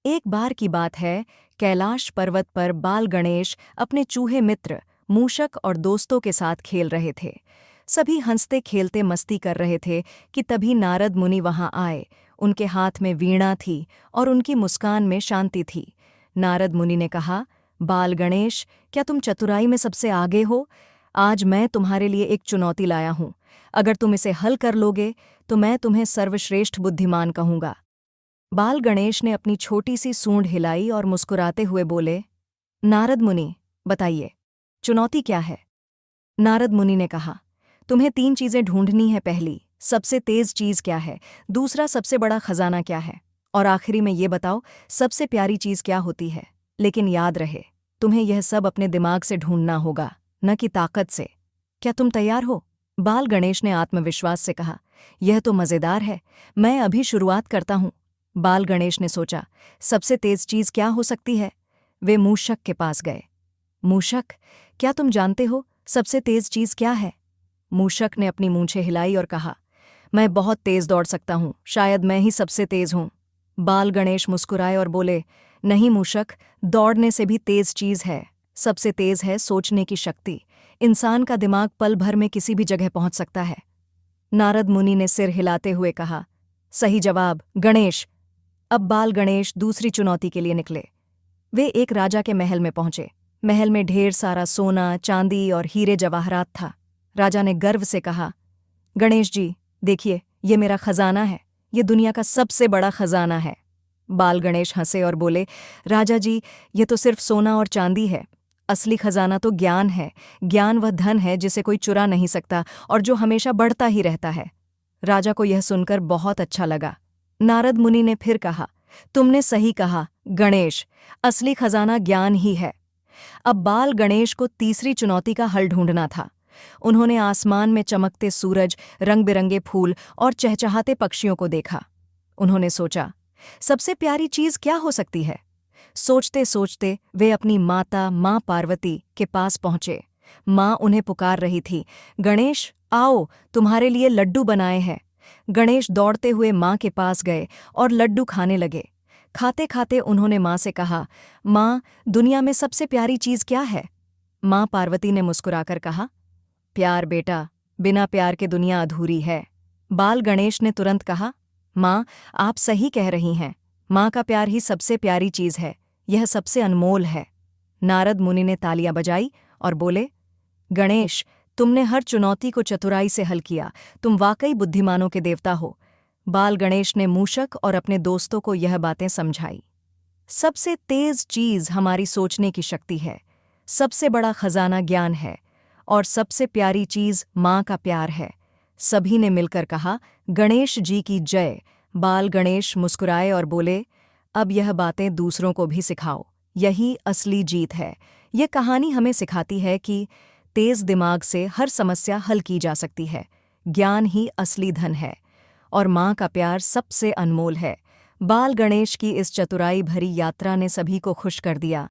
एक बार की बात है, कैलाश पर्वत पर बाल गणेश अपने चूहे मित्र मूषक और दोस्तों के साथ खेल रहे थे। सभी हंसते खेलते मस्ती कर रहे थे कि तभी नारद मुनि वहां आए। उनके हाथ में वीणा थी और उनकी मुस्कान में शांति थी। नारद मुनि ने कहा, बाल गणेश, क्या तुम चतुराई में सबसे आगे हो? आज मैं तुम्हारे लिए एक चुनौती लाया हूं। अगर तुम इसे हल कर लोगे तो मैं तुम्हें सर्वश्रेष्ठ बुद्धिमान कहूंगा। बाल गणेश ने अपनी छोटी सी सूंड हिलाई और मुस्कुराते हुए बोले, नारद मुनि, बताइए, चुनौती क्या है? नारद मुनि ने कहा, तुम्हें 3 चीजें ढूंढनी है। पहली, सबसे तेज चीज क्या है? दूसरा, सबसे बड़ा खजाना क्या है? और आखिरी में ये बताओ, सबसे प्यारी चीज क्या होती है? लेकिन याद रहे, तुम्हें यह सब अपने दिमाग से ढूंढना होगा, न कि ताकत से। क्या तुम तैयार हो? बाल गणेश ने आत्मविश्वास से कहा, यह तो मजेदार है, मैं अभी शुरुआत करता हूं। बाल गणेश ने सोचा, सबसे तेज चीज क्या हो सकती है? वे मूषक के पास गए। मूषक, क्या तुम जानते हो सबसे तेज चीज क्या है? मूषक ने अपनी मूंछें हिलाई और कहा, मैं बहुत तेज दौड़ सकता हूं, शायद मैं ही सबसे तेज हूं। बाल गणेश मुस्कुराए और बोले, नहीं मूषक, दौड़ने से भी तेज चीज है। सबसे तेज है सोचने की शक्ति। इंसान का दिमाग पल भर में किसी भी जगह पहुंच सकता है। नारद मुनि ने सिर हिलाते हुए कहा, सही जवाब गणेश। अब बाल गणेश दूसरी चुनौती के लिए निकले। वे एक राजा के महल में पहुंचे। महल में ढेर सारा सोना, चांदी और हीरे जवाहरात था। राजा ने गर्व से कहा, गणेश जी, देखिए, ये मेरा खजाना है। ये दुनिया का सबसे बड़ा खजाना है। बाल गणेश हंसे और बोले, राजा जी, ये तो सिर्फ सोना और चांदी है। असली खजाना तो ज्ञान है। ज्ञान वह धन है जिसे कोई चुरा नहीं सकता और जो हमेशा बढ़ता ही रहता है। राजा को यह सुनकर बहुत अच्छा लगा। नारद मुनि ने फिर कहा, तुमने सही कहा गणेश, असली खजाना ज्ञान ही है। अब बाल गणेश को तीसरी चुनौती का हल ढूंढना था। उन्होंने आसमान में चमकते सूरज, रंग बिरंगे फूल और चहचहाते पक्षियों को देखा। उन्होंने सोचा, सबसे प्यारी चीज क्या हो सकती है? सोचते सोचते वे अपनी माता माँ पार्वती के पास पहुंचे। माँ उन्हें पुकार रही थी, गणेश आओ, तुम्हारे लिए लड्डू बनाए हैं। गणेश दौड़ते हुए माँ के पास गए और लड्डू खाने लगे। खाते खाते उन्होंने माँ से कहा, माँ, दुनिया में सबसे प्यारी चीज क्या है? माँ पार्वती ने मुस्कुराकर कहा, प्यार बेटा, बिना प्यार के दुनिया अधूरी है। बाल गणेश ने तुरंत कहा, माँ, आप सही कह रही हैं। माँ का प्यार ही सबसे प्यारी चीज है, यह सबसे अनमोल है। नारद मुनि ने तालियां बजाई और बोले, गणेश, तुमने हर चुनौती को चतुराई से हल किया। तुम वाकई बुद्धिमानों के देवता हो। बाल गणेश ने मूषक और अपने दोस्तों को यह बातें समझाई। सबसे तेज चीज हमारी सोचने की शक्ति है। सबसे बड़ा खजाना ज्ञान है और सबसे प्यारी चीज माँ का प्यार है। सभी ने मिलकर कहा, गणेश जी की जय। बाल गणेश मुस्कुराए और बोले, अब यह बातें दूसरों को भी सिखाओ। यही असली जीत है। यह कहानी हमें सिखाती है कि तेज दिमाग से हर समस्या हल की जा सकती है। ज्ञान ही असली धन है और माँ का प्यार सबसे अनमोल है। बाल गणेश की इस चतुराई भरी यात्रा ने सभी को खुश कर दिया।